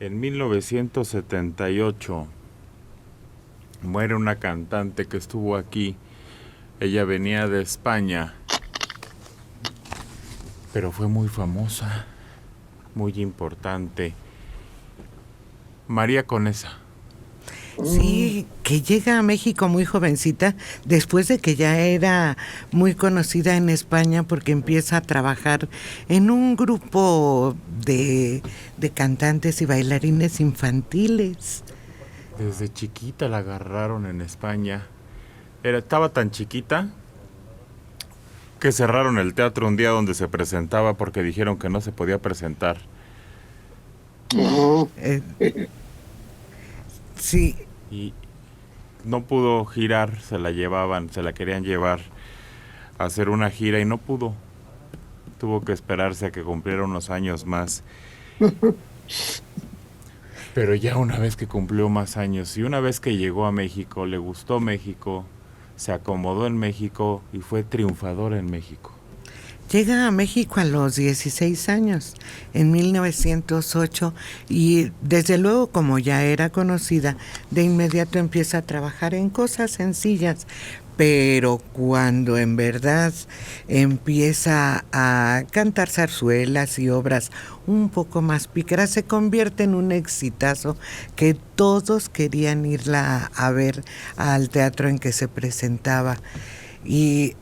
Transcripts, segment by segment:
En 1978 muere una cantante que estuvo aquí. Ella venía de España, pero fue muy famosa, muy importante. María Conesa. Sí, que llega a México muy jovencita, después de que ya era muy conocida en España porque empieza a trabajar en un grupo de cantantes y bailarines infantiles. Desde chiquita la agarraron en España. Estaba tan chiquita que cerraron el teatro un día donde se presentaba porque dijeron que no se podía presentar. Ujú. Eh, sí, Y no pudo girar, se la llevaban, se la querían llevar a hacer una gira y no pudo. Tuvo que esperarse a que cumpliera unos años más. Pero ya una vez que cumplió más años y una vez que llegó a México, le gustó México, se acomodó en México y fue triunfador en México. llega a México a los 16 años, en 1908, y desde luego, como ya era conocida, de inmediato empieza a trabajar en cosas sencillas, pero cuando en verdad empieza a cantar zarzuelas y obras un poco más pícaras, se convierte en un exitazo que todos querían irla a ver al teatro en que se presentaba. Y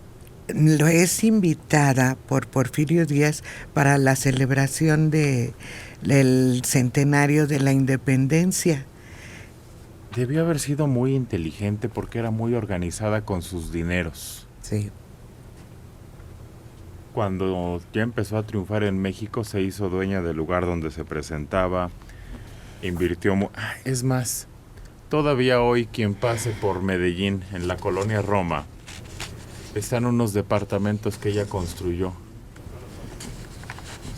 lo es invitada por Porfirio Díaz para la celebración del centenario de la independencia. Debió haber sido muy inteligente porque era muy organizada con sus dineros. Sí. Cuando ya empezó a triunfar en México, se hizo dueña del lugar donde se presentaba, invirtió... Es más, todavía hoy quien pase por Medellín, en la colonia Roma, están unos departamentos que ella construyó.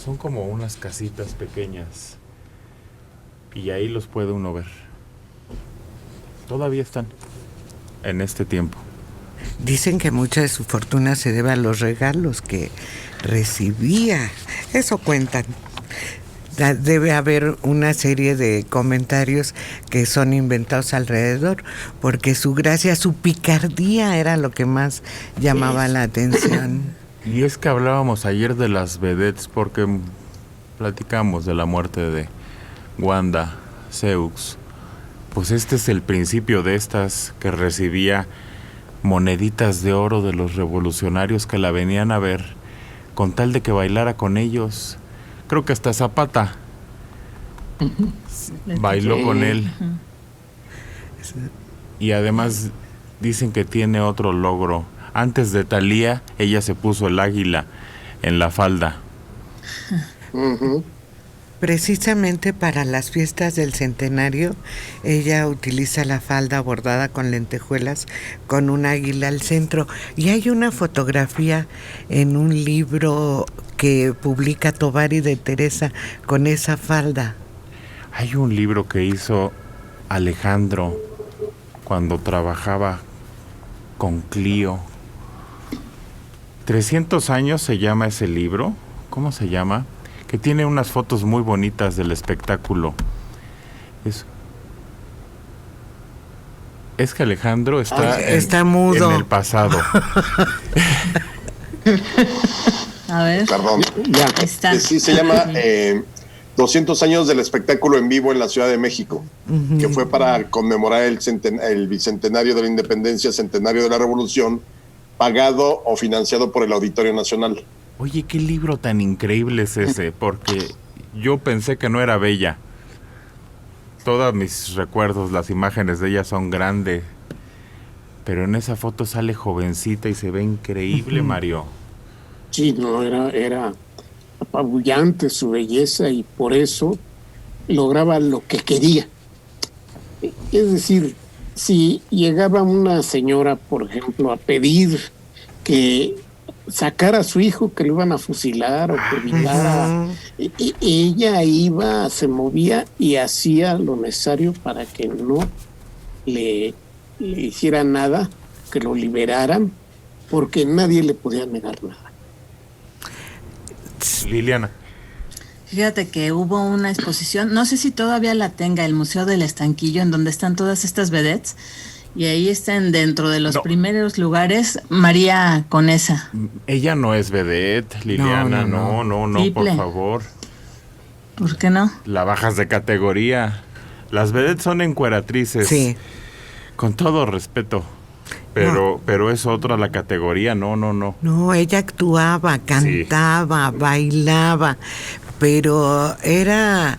Son como unas casitas pequeñas y ahí los puede uno ver. Todavía están en este tiempo. Dicen que mucha de su fortuna se debe a los regalos que recibía. Eso cuentan. Debe haber una serie de comentarios que son inventados alrededor, porque su gracia, su picardía era lo que más llamaba la atención. Y es que hablábamos ayer de las vedettes porque platicamos de la muerte de Wanda Seux. Pues este es el principio de estas, que recibía moneditas de oro de los revolucionarios que la venían a ver con tal de que bailara con ellos. Creo que hasta Zapata bailó con él. Y además dicen que tiene otro logro. Antes de Thalía, ella se puso el águila en la falda. Ujú. Precisamente para las fiestas del centenario, ella utiliza la falda bordada con lentejuelas con un águila al centro. Y hay una fotografía en un libro que publica Tovari de Teresa con esa falda. Hay un libro que hizo Alejandro cuando trabajaba con Clio. 300 años se llama ese libro. ¿Cómo se llama? Que tiene unas fotos muy bonitas del espectáculo. Es que Alejandro está mudo en el pasado. A ver. Perdón. Ya está. Sí, se llama 200 años del espectáculo en vivo en la Ciudad de México, que fue para conmemorar el bicentenario de la independencia, centenario de la revolución, pagado o financiado por el Auditorio Nacional. Oye, qué libro tan increíble es ese, porque yo pensé que no era bella. Todos mis recuerdos, las imágenes de ella son grandes, pero en esa foto sale jovencita y se ve increíble, Mario. Sí, no, era apabullante su belleza y por eso lograba lo que quería. Es decir, si llegaba una señora, por ejemplo, a pedir que sacara a su hijo que lo iban a fusilar o que violara, ella iba, se movía y hacía lo necesario para que no le hiciera nada, que lo liberaran, porque nadie le podía negar nada. Liliana. Fíjate que hubo una exposición, no sé si todavía la tenga, el Museo del Estanquillo, en donde están todas estas vedettes, y ahí están dentro de los primeros lugares María Conesa. Ella no es vedette, Liliana, no, Triple. por favor. ¿Por qué no? La bajas de categoría. Las vedettes son encueratrices. Sí. Con todo respeto. Pero es otra la categoría, no. No, ella actuaba, cantaba, bailaba, pero era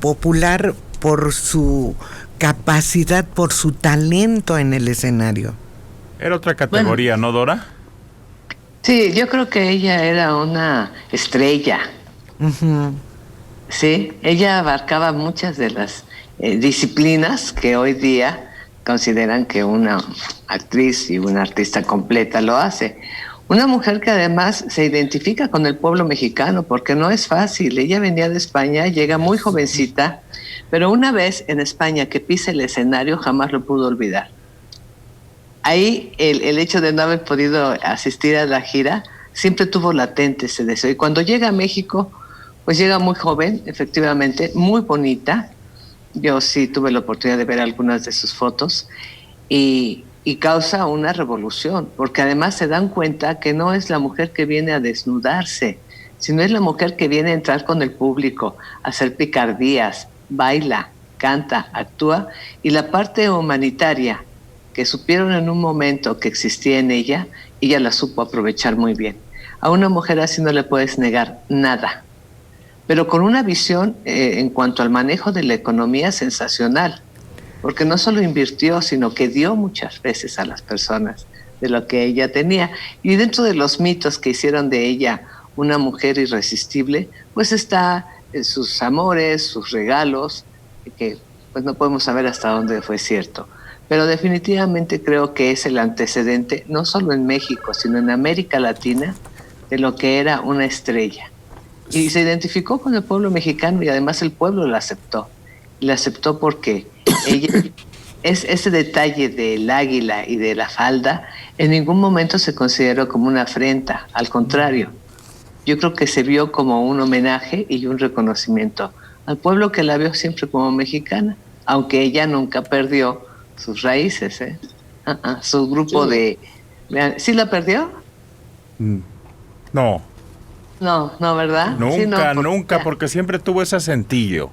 popular por su capacidad, por su talento en el escenario. Era otra categoría, ¿no, Dora? Sí, yo creo que ella era una estrella. Ujú. Sí, ella abarcaba muchas de las disciplinas que hoy día consideran que una actriz y una artista completa lo hace. Una mujer que además se identifica con el pueblo mexicano, porque no es fácil. Ella venía de España, llega muy jovencita, pero una vez en España que pisa el escenario jamás lo pudo olvidar. Ahí el hecho de no haber podido asistir a la gira siempre tuvo latente ese deseo. Y cuando llega a México, pues llega muy joven, efectivamente, muy bonita. Yo sí tuve la oportunidad de ver algunas de sus fotos y causa una revolución, porque además se dan cuenta que no es la mujer que viene a desnudarse, sino es la mujer que viene a entrar con el público, a hacer picardías, baila, canta, actúa, y la parte humanitaria que supieron en un momento que existía en ella, ella la supo aprovechar muy bien. A una mujer así no le puedes negar nada, pero con una visión en cuanto al manejo de la economía sensacional, porque no solo invirtió, sino que dio muchas veces a las personas de lo que ella tenía. Y dentro de los mitos que hicieron de ella una mujer irresistible, pues está sus amores, sus regalos, que pues no podemos saber hasta dónde fue cierto. Pero definitivamente creo que es el antecedente, no solo en México, sino en América Latina, de lo que era una estrella. Y se identificó con el pueblo mexicano y además el pueblo la aceptó. La aceptó porque ella, ese detalle del águila y de la falda, en ningún momento se consideró como una afrenta, al contrario. Yo creo que se vio como un homenaje y un reconocimiento al pueblo que la vio siempre como mexicana, aunque ella nunca perdió sus raíces, ¿eh? Su grupo de... ¿Sí la perdió? No. No, ¿verdad? Nunca, Sí, no, nunca, porque siempre tuvo ese acentillo.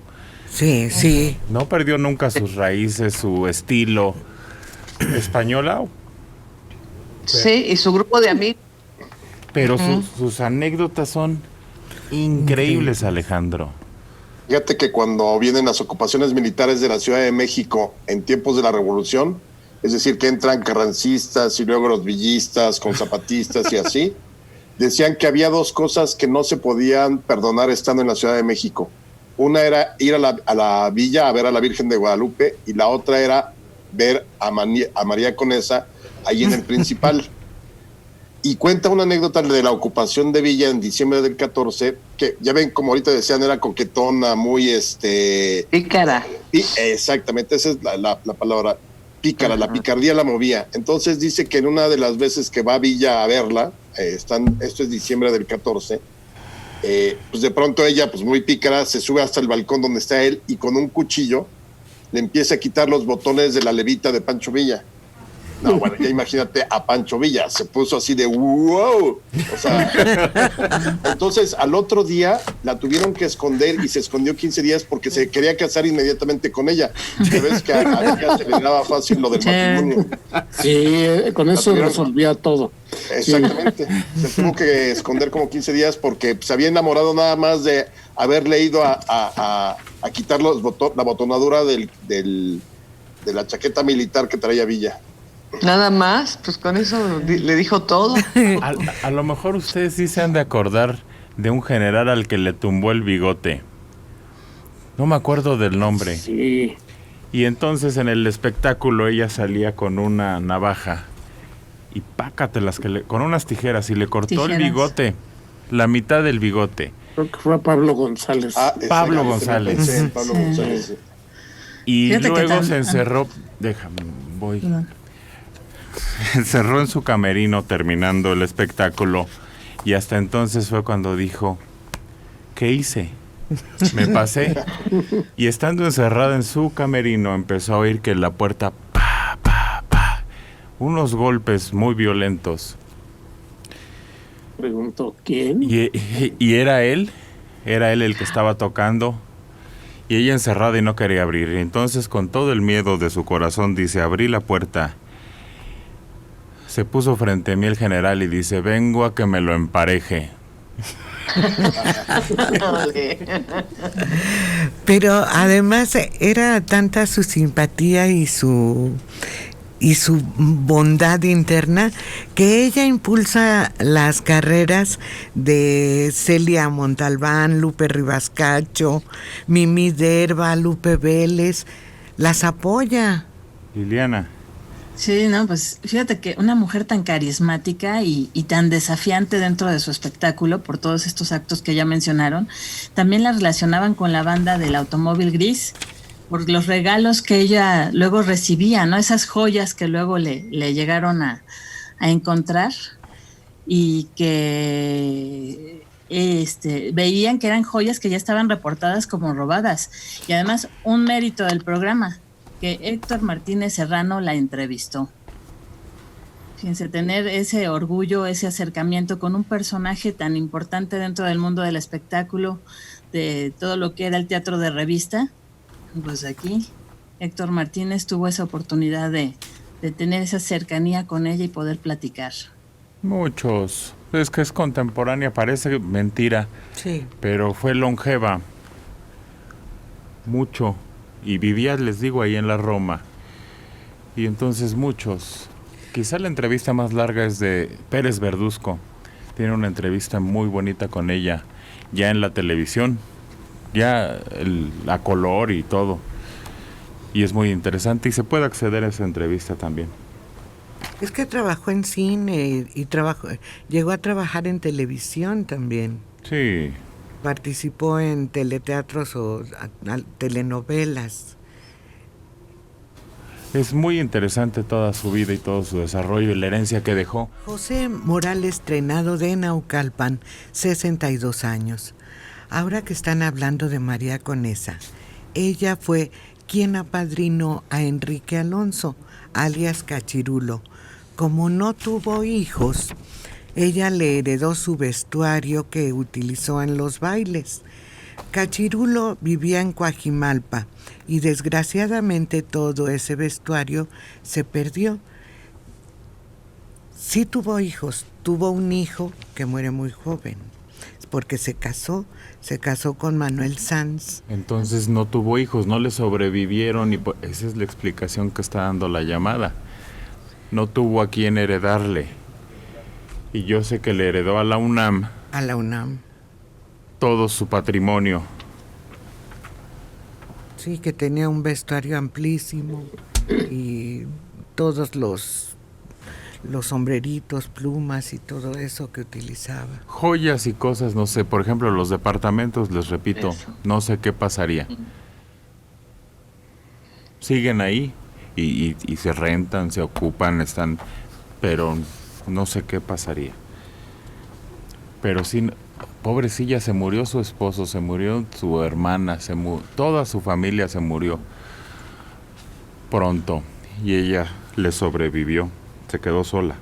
Sí. No perdió nunca sus raíces, su estilo española. Sí, y su grupo de amigos. Pero sus anécdotas son increíbles, Alejandro. Fíjate que cuando vienen las ocupaciones militares de la Ciudad de México en tiempos de la Revolución, es decir, que entran carrancistas y luego los villistas con zapatistas y así, decían que había dos cosas que no se podían perdonar estando en la Ciudad de México. Una era ir a la villa a ver a la Virgen de Guadalupe y la otra era ver a María Conesa ahí en el Principal. Y cuenta una anécdota de la ocupación de Villa en diciembre del 14, que ya ven, como ahorita decían, era coquetona, muy Pícara. Exactamente, esa es la palabra, pícara. Ajá. La picardía la movía. Entonces dice que en una de las veces que va a Villa a verla, esto es diciembre del 14, pues de pronto ella, pues muy pícara, se sube hasta el balcón donde está él y con un cuchillo le empieza a quitar los botones de la levita de Pancho Villa. No, bueno, ya imagínate a Pancho Villa, se puso así de wow. O sea, entonces al otro día la tuvieron que esconder y se escondió 15 días porque se quería casar inmediatamente con ella. Ves que a ella se le daba fácil lo del matrimonio. Sí, con eso resolvía todo. Exactamente. Sí. Se tuvo que esconder como 15 días porque se había enamorado nada más de haberle ido a quitar la botonadura de la chaqueta militar que traía Villa. Nada más, pues con eso le dijo todo. A lo mejor ustedes sí se han de acordar de un general al que le tumbó el bigote. No me acuerdo del nombre. Sí. Y entonces en el espectáculo ella salía con una navaja y pácatelas con unas tijeras y le cortó el bigote, la mitad del bigote. Creo que fue a Pablo González. Pablo González. Sí, Pablo González. Sí. Y fíjate luego se encerró, voy. Encerró en su camerino terminando el espectáculo y hasta entonces fue cuando dijo ¿qué hice? Me pasé. Y estando encerrada en su camerino, empezó a oír que en la puerta, pa, pa, pa, unos golpes muy violentos. Preguntó, ¿quién? Y era él el que estaba tocando. Y ella encerrada y no quería abrir. Entonces, con todo el miedo de su corazón, dice, abrí la puerta. Se puso frente a mí el general y dice, vengo a que me lo empareje. Pero además era tanta su simpatía y su bondad interna que ella impulsa las carreras de Celia Montalbán, Lupe Ribascacho, Mimi Derba, Lupe Vélez, las apoya. Liliana. Sí, no, pues fíjate que una mujer tan carismática y tan desafiante dentro de su espectáculo por todos estos actos que ya mencionaron, también la relacionaban con la banda del Automóvil Gris, por los regalos que ella luego recibía, ¿no? Esas joyas que luego le llegaron a encontrar y que veían que eran joyas que ya estaban reportadas como robadas. Y además un mérito del programa, que Héctor Martínez Serrano la entrevistó. Fíjense, tener ese orgullo, ese acercamiento con un personaje tan importante dentro del mundo del espectáculo, de todo lo que era el teatro de revista, pues aquí Héctor Martínez tuvo esa oportunidad de tener esa cercanía con ella y poder platicar. Muchos. Es que es contemporánea, parece mentira. Sí. Pero fue longeva. Mucho. Y vivía, les digo, ahí en la Roma. Y entonces muchos. Quizá la entrevista más larga es de Pérez Verduzco. Tiene una entrevista muy bonita con ella, ya en la televisión. Ya a color y todo. Y es muy interesante y se puede acceder a esa entrevista también. Es que trabajó en cine y llegó a trabajar en televisión también. Sí. Participó en teleteatros o telenovelas. Es muy interesante toda su vida y todo su desarrollo y la herencia que dejó. José Morales Trenado de Naucalpan, 62 años. Ahora que están hablando de María Conesa, ella fue quien apadrinó a Enrique Alonso, alias Cachirulo. Como no tuvo hijos, ella le heredó su vestuario que utilizó en los bailes. Cachirulo vivía en Coajimalpa y desgraciadamente todo ese vestuario se perdió. Sí tuvo hijos, tuvo un hijo que muere muy joven, porque se casó con Manuel Sanz. Entonces no tuvo hijos, no le sobrevivieron y esa es la explicación que está dando la llamada. No tuvo a quien heredarle. Y yo sé que le heredó a la UNAM. A la UNAM. Todo su patrimonio. Sí, que tenía un vestuario amplísimo y todos los sombreritos, plumas y todo eso que utilizaba. Joyas y cosas, no sé, por ejemplo, los departamentos, les repito, eso. No sé qué pasaría. Siguen ahí y se rentan, se ocupan, están, pero no sé qué pasaría. Pero sí, pobrecilla, se murió su esposo, se murió su hermana, toda su familia se murió pronto y ella le sobrevivió, se quedó sola.